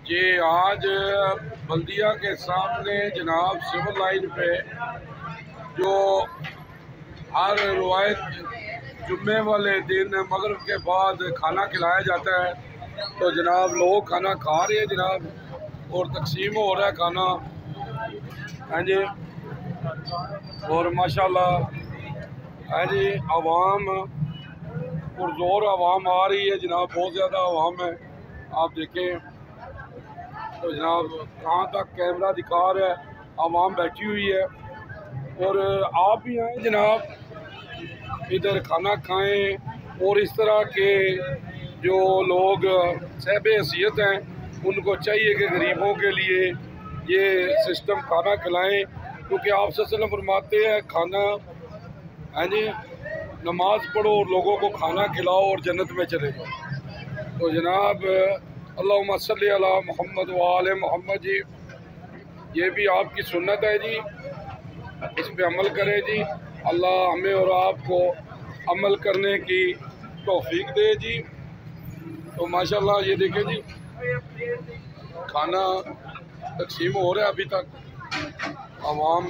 जी आज बल्दिया के सामने जनाब सिविल लाइन पे जो हर रवायत जुम्मे वाले दिन मगरिब के बाद खाना खिलाया जाता है, तो जनाब लोग खाना खा रहे हैं जनाब, और तकसीम हो रहा है खाना। हाँ जी, और माशाल्लाह हाँ जी, आवाम पुरजोर आवाम आ रही है जनाब, बहुत ज़्यादा आवाम है। आप देखें तो जनाब कहाँ तक कैमरा दिखा रहा है, आवाम बैठी हुई है। और आप भी आए जनाब, इधर खाना खाएं। और इस तरह के जो लोग साहिब हैसियत हैं, उनको चाहिए कि गरीबों के लिए ये सिस्टम खाना खिलाएं, क्योंकि आप सल्लल्लाहु अलैहि वसल्लम फरमाते हैं खाना, हाँ जी, नमाज पढ़ो और लोगों को खाना खिलाओ और जन्नत में चले जाओ। तो जनाब अल्लाहुम्मा सल्ली अला मोहम्मद व आले मोहम्मद जी, ये भी आपकी सुन्नत है जी, इस पे अमल करें जी। अल्लाह हमें और आपको अमल करने की तौफीक दे जी। तो माशाल्लाह ये देखें जी, खाना तकसीम हो रहा है अभी तक, आवाम